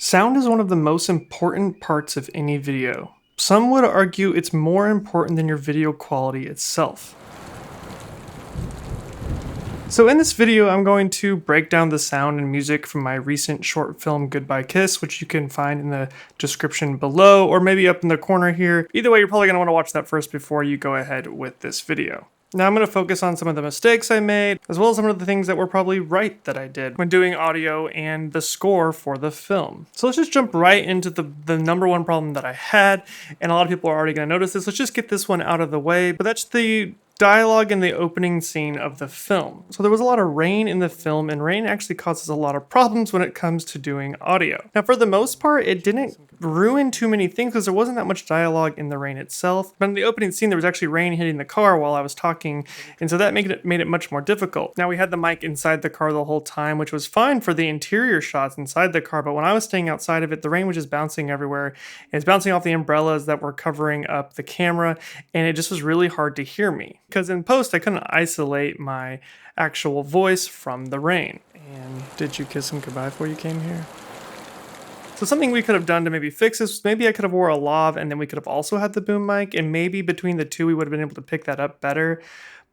Sound is one of the most important parts of any video. Some would argue it's more important than your video quality itself. So in this video, I'm going to break down the sound and music from my recent short film Goodbye Kiss, which you can find in the description below or maybe up in the corner here. Either way, you're probably going to want to watch that first before you go ahead with this video. Now I'm going to focus on some of the mistakes I made, as well as some of the things that were probably right that I did when doing audio and the score for the film. So let's just jump right into the number one problem that I had, and a lot of people are already going to notice this. Let's just get this one out of the way, but that's the dialogue in the opening scene of the film. So there was a lot of rain in the film, and rain actually causes a lot of problems when it comes to doing audio. Now for the most part, it didn't ruin too many things because there wasn't that much dialogue in the rain itself. But in the opening scene, there was actually rain hitting the car while I was talking, and so that made it much more difficult. Now we had the mic inside the car the whole time, which was fine for the interior shots inside the car, but when I was staying outside of it, the rain was just bouncing everywhere. It's bouncing off the umbrellas that were covering up the camera, and it just was really hard to hear me. Because in post, I couldn't isolate my actual voice from the rain. And did you kiss him goodbye before you came here? So something we could have done to maybe fix this, maybe I could have wore a lav and then we could have also had the boom mic, and maybe between the two we would have been able to pick that up better.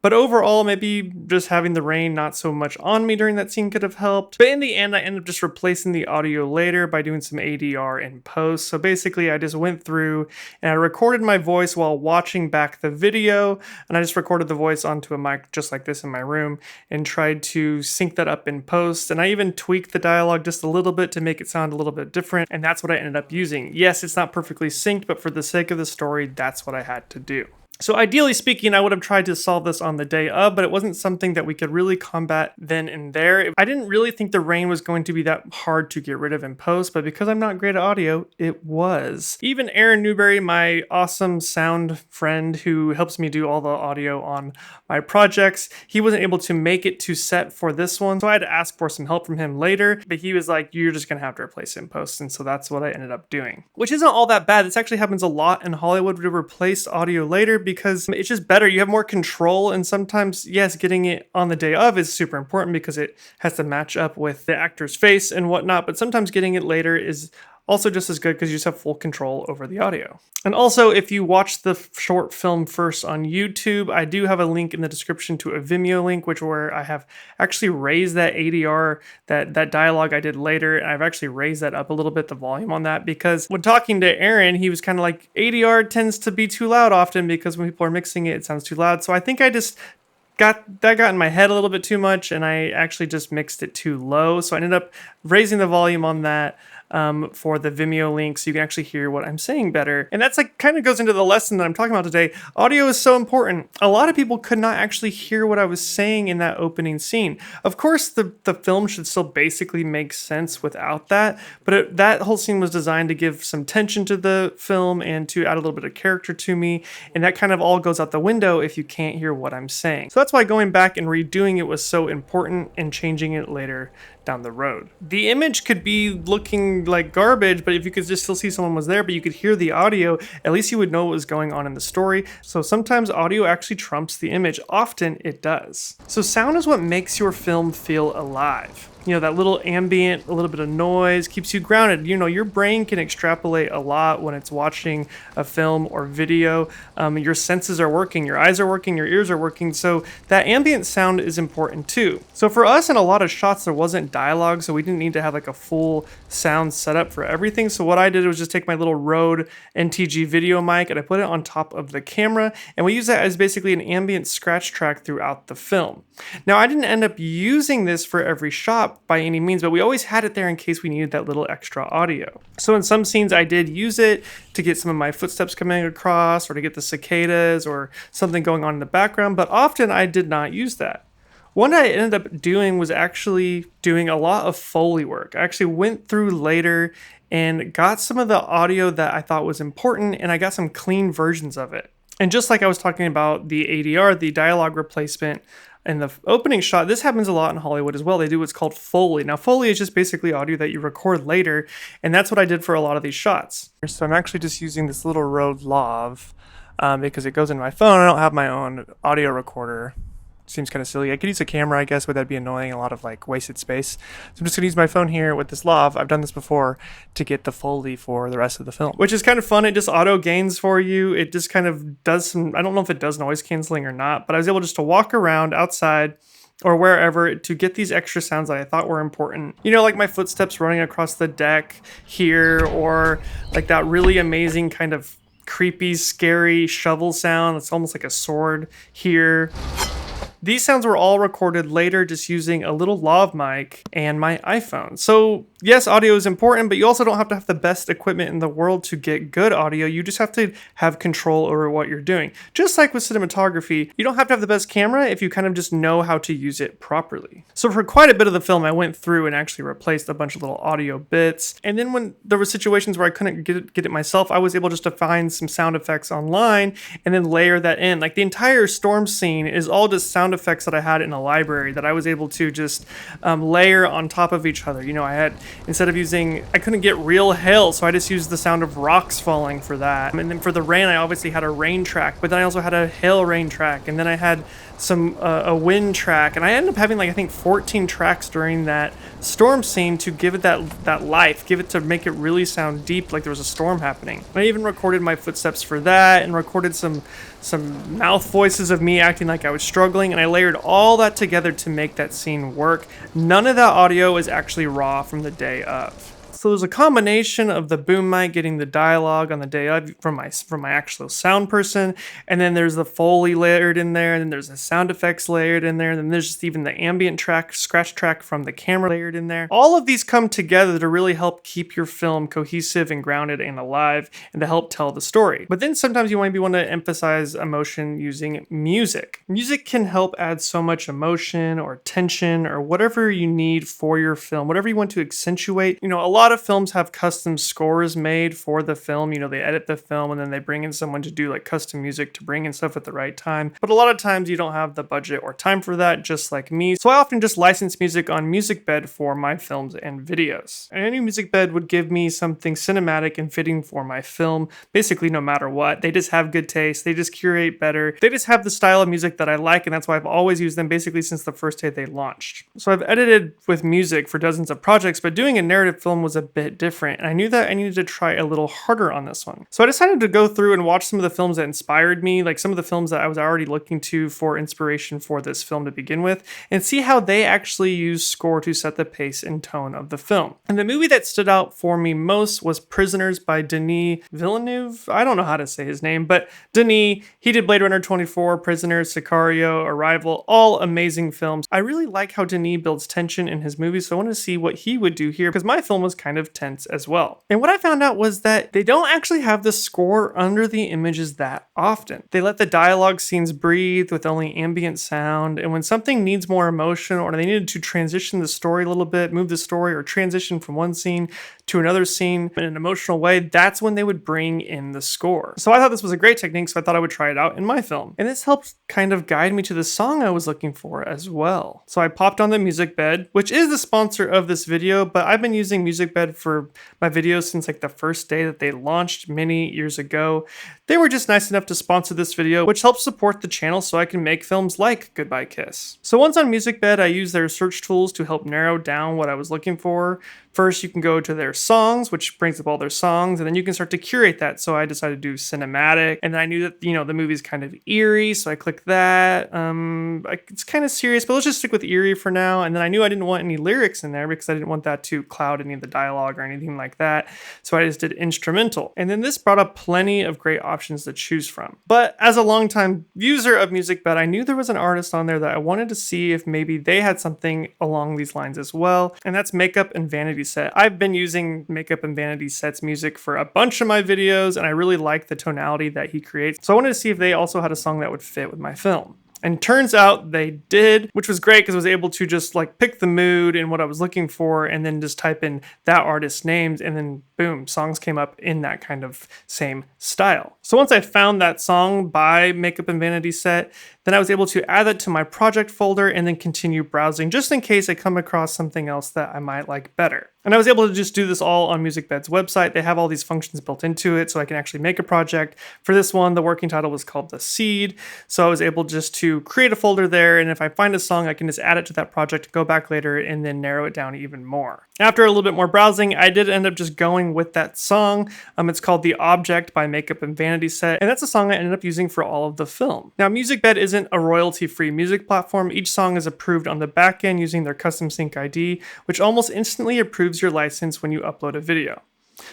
But overall, maybe just having the rain not so much on me during that scene could have helped. But in the end, I ended up just replacing the audio later by doing some ADR in post. So basically, I just went through and I recorded my voice while watching back the video. And I just recorded the voice onto a mic just like this in my room and tried to sync that up in post. And I even tweaked the dialogue just a little bit to make it sound a little bit different. And that's what I ended up using. Yes, it's not perfectly synced, but for the sake of the story, that's what I had to do. So ideally speaking, I would have tried to solve this on the day of, but it wasn't something that we could really combat then and there. I didn't really think the rain was going to be that hard to get rid of in post, but because I'm not great at audio, it was. Even Aaron Newberry, my awesome sound friend who helps me do all the audio on my projects, he wasn't able to make it to set for this one, so I had to ask for some help from him later, but he was like, you're just gonna have to replace it in post, and so that's what I ended up doing. Which isn't all that bad. This actually happens a lot in Hollywood to replace audio later, because it's just better. You have more control, and sometimes, yes, getting it on the day of is super important because it has to match up with the actor's face and whatnot, but sometimes getting it later is also just as good because you just have full control over the audio. And also, if you watch the short film first on YouTube, I do have a link in the description to a Vimeo link, where I have actually raised that ADR, that dialogue I did later, and I've actually raised that up a little bit, the volume on that, because when talking to Aaron, he was kind of like, ADR tends to be too loud often because when people are mixing it, it sounds too loud. So I think I just got in my head a little bit too much, and I actually just mixed it too low. So I ended up raising the volume on that for the Vimeo link so you can actually hear what I'm saying better. And that's like kind of goes into the lesson that I'm talking about today. Audio is so important. A lot of people could not actually hear what I was saying in that opening scene. Of course, the film should still basically make sense without that, but that whole scene was designed to give some tension to the film and to add a little bit of character to me, and that kind of all goes out the window if you can't hear what I'm saying. So that's why going back and redoing it was so important, and changing it later down the road. The image could be looking like garbage, but if you could just still see someone was there, but you could hear the audio, at least you would know what was going on in the story. So sometimes audio actually trumps the image. Often it does. So sound is what makes your film feel alive. You know, that little ambient, a little bit of noise keeps you grounded. You know, your brain can extrapolate a lot when it's watching a film or video. Your senses are working, your eyes are working, your ears are working. So that ambient sound is important too. So for us in a lot of shots, there wasn't dialogue, so we didn't need to have like a full sound setup for everything. So what I did was just take my little Rode NTG video mic and I put it on top of the camera, and we use that as basically an ambient scratch track throughout the film. Now, I didn't end up using this for every shot by any means, but we always had it there in case we needed that little extra audio. So in some scenes I did use it to get some of my footsteps coming across, or to get the cicadas or something going on in the background, but often I did not use that. One I ended up doing was actually doing a lot of Foley work. I actually went through later and got some of the audio that I thought was important, and I got some clean versions of it. And just like I was talking about the ADR, the dialogue replacement, in the opening shot, this happens a lot in Hollywood as well. They do what's called Foley. Now, Foley is just basically audio that you record later, and that's what I did for a lot of these shots. So I'm actually just using this little Rode Lav because it goes in my phone. I don't have my own audio recorder. seems kind of silly. I could use a camera, I guess, but that'd be annoying, a lot of like wasted space. So I'm just gonna use my phone here with this lav. I've done this before to get the Foley for the rest of the film, which is kind of fun. It just auto gains for you. It just kind of does some, I don't know if it does noise canceling or not, but I was able just to walk around outside or wherever to get these extra sounds that I thought were important. You know, like my footsteps running across the deck here, or like that really amazing kind of creepy, scary shovel sound. It's almost like a sword here. These sounds were all recorded later just using a little lav mic and my iPhone. So yes, audio is important, but you also don't have to have the best equipment in the world to get good audio. You just have to have control over what you're doing. Just like with cinematography, you don't have to have the best camera if you kind of just know how to use it properly. So for quite a bit of the film, I went through and actually replaced a bunch of little audio bits. And then when there were situations where I couldn't get it myself, I was able just to find some sound effects online and then layer that in. Like the entire storm scene is all just sound effects that I had in a library that I was able to just layer on top of each other. You know, I had, instead of using, I couldn't get real hail, so I just used the sound of rocks falling for that. And then for the rain, I obviously had a rain track, but then I also had a hail rain track, and then I had some a wind track, and I ended up having like I think 14 tracks during that storm scene to give it that life, give it to make it really sound deep, like there was a storm happening. I even recorded my footsteps for that, and recorded some mouth voices of me acting like I was struggling, and I layered all that together to make that scene work. None of that audio is actually raw from the day of. So there's a combination of the boom mic getting the dialogue on the day of from my actual sound person, and then there's the Foley layered in there, and then there's the sound effects layered in there, and then there's just even the ambient track, scratch track from the camera layered in there. All of these come together to really help keep your film cohesive and grounded and alive, and to help tell the story. But then sometimes you maybe want to emphasize emotion using music. Music can help add so much emotion or tension or whatever you need for your film, whatever you want to accentuate. You know, a lot of films have custom scores made for the film. You know, they edit the film and then they bring in someone to do like custom music to bring in stuff at the right time. But a lot of times you don't have the budget or time for that, just like me. So I often just license music on MusicBed for my films and videos. And any MusicBed would give me something cinematic and fitting for my film, basically no matter what. They just have good taste. They just curate better. They just have the style of music that I like, and that's why I've always used them basically since the first day they launched. So I've edited with music for dozens of projects, but doing a narrative film was a bit different, and I knew that I needed to try a little harder on this one. So I decided to go through and watch some of the films that inspired me, like some of the films that I was already looking to for inspiration for this film to begin with, and see how they actually use score to set the pace and tone of the film. And the movie that stood out for me most was Prisoners by Denis Villeneuve. I don't know how to say his name, but Denis, he did Blade Runner 24, Prisoners, Sicario, Arrival, all amazing films. I really like how Denis builds tension in his movies, so I wanted to see what he would do here, because my film was kind of tense as well. And what I found out was that they don't actually have the score under the images that often. They let the dialogue scenes breathe with only ambient sound, and when something needs more emotion, or they needed to transition the story a little bit, move the story, or transition from one scene to another scene in an emotional way, that's when they would bring in the score. So I thought this was a great technique, so I thought I would try it out in my film. And this helped kind of guide me to the song I was looking for as well. So I popped on the MusicBed, which is the sponsor of this video, but I've been using MusicBed for my videos since like the first day that they launched many years ago. They were just nice enough to sponsor this video, which helps support the channel so I can make films like Goodbye Kiss. So once on MusicBed, I used their search tools to help narrow down what I was looking for. First, you can go to their songs, which brings up all their songs, and then you can start to curate that. So I decided to do cinematic, and then I knew that, you know, the movie's kind of eerie, so I clicked that. It's kind of serious, but let's just stick with eerie for now. And then I knew I didn't want any lyrics in there because I didn't want that to cloud any of the dialogue or anything like that. So I just did instrumental. And then this brought up plenty of great options to choose from. But as a longtime user of MusicBed, I knew there was an artist on there that I wanted to see if maybe they had something along these lines as well. And that's Makeup and Vanity Set. I've been using Makeup and Vanity Set's music for a bunch of my videos, and I really like the tonality that he creates. So I wanted to see if they also had a song that would fit with my film. And turns out they did, which was great because I was able to just like pick the mood and what I was looking for and then just type in that artist's names, and then boom, songs came up in that kind of same style. So once I found that song by Makeup and Vanity Set, Then I was able to add that to my project folder and then continue browsing just in case I come across something else that I might like better. And I was able to just do this all on MusicBed's website. They have all these functions built into it, so I can actually make a project. For this one, the working title was called The Seed. So I was able just to create a folder there, and if I find a song, I can just add it to that project, go back later, and then narrow it down even more. After a little bit more browsing, I did end up just going with that song. It's called The Object by Makeup and Vanity Set, and that's a song I ended up using for all of the film. Now, MusicBed isn't a royalty-free music platform. Each song is approved on the back end using their custom sync ID, which almost instantly approves your license when you upload a video.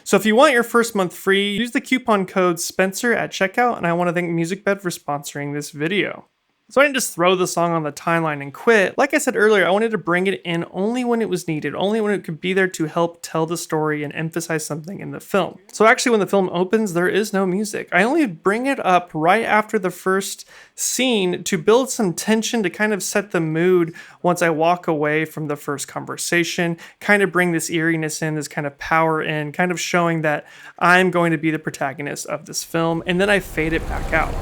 So if you want your first month free, use the coupon code Spencer at checkout, and I want to thank MusicBed for sponsoring this video. So I didn't just throw the song on the timeline and quit. Like I said earlier, I wanted to bring it in only when it was needed, only when it could be there to help tell the story and emphasize something in the film. So actually when the film opens, there is no music. I only bring it up right after the first scene to build some tension, to kind of set the mood once I walk away from the first conversation, kind of bring this eeriness in, this kind of power in, kind of showing that I'm going to be the protagonist of this film, and then I fade it back out.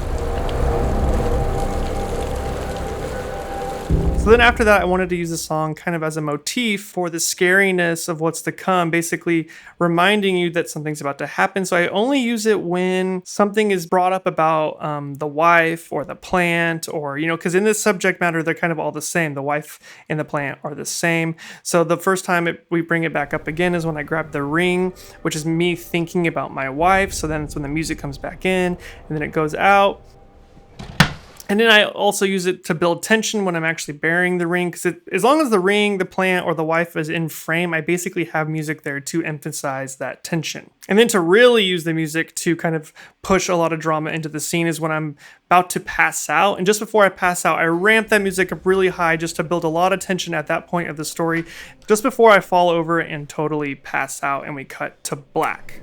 So then after that, I wanted to use the song kind of as a motif for the scariness of what's to come, basically reminding you that something's about to happen. So I only use it when something is brought up about the wife or the plant, or, because in this subject matter, they're kind of all the same. The wife and the plant are the same. So the first time we bring it back up again is when I grab the ring, which is me thinking about my wife. So then it's when the music comes back in, and then it goes out. And then I also use it to build tension when I'm actually burying the ring, because as long as the ring, the plant, or the wife is in frame, I basically have music there to emphasize that tension. And then to really use the music to kind of push a lot of drama into the scene is when I'm about to pass out. And just before I pass out, I ramp that music up really high just to build a lot of tension at that point of the story, just before I fall over and totally pass out and we cut to black.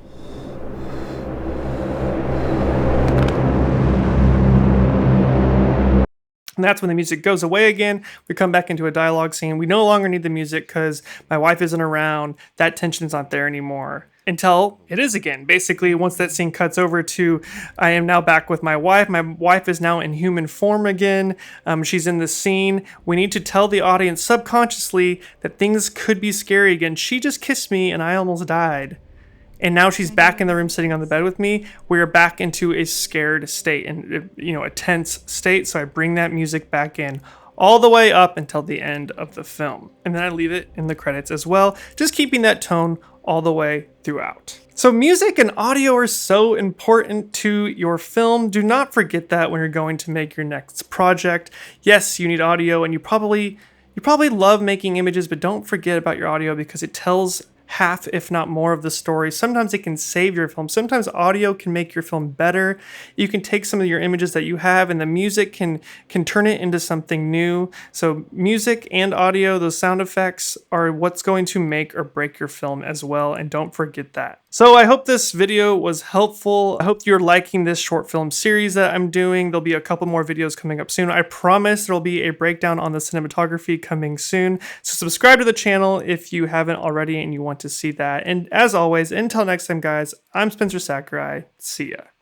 And that's when the music goes away again. We come back into a dialogue scene. We no longer need the music because my wife isn't around. That tension's not there anymore until it is again. Basically, once that scene cuts over to, I am now back with my wife. My wife is now in human form again. She's in the scene. We need to tell the audience subconsciously that things could be scary again. She just kissed me and I almost died. And now she's back in the room sitting on the bed with me. We are back into a scared state and, a tense state. So I bring that music back in all the way up until the end of the film. And then I leave it in the credits as well, just keeping that tone all the way throughout. So music and audio are so important to your film. Do not forget that when you're going to make your next project. Yes, you need audio, and you probably love making images, but don't forget about your audio because it tells half, if not more, of the story. Sometimes it can save your film. Sometimes audio can make your film better. You can take some of your images that you have and the music can turn it into something new. So music and audio, those sound effects, are what's going to make or break your film as well, and don't forget that. So I hope this video was helpful. I hope you're liking this short film series that I'm doing. There'll be a couple more videos coming up soon. I promise there'll be a breakdown on the cinematography coming soon. So subscribe to the channel if you haven't already and you want to see that. And as always, until next time, guys, I'm Spencer Sakurai. See ya.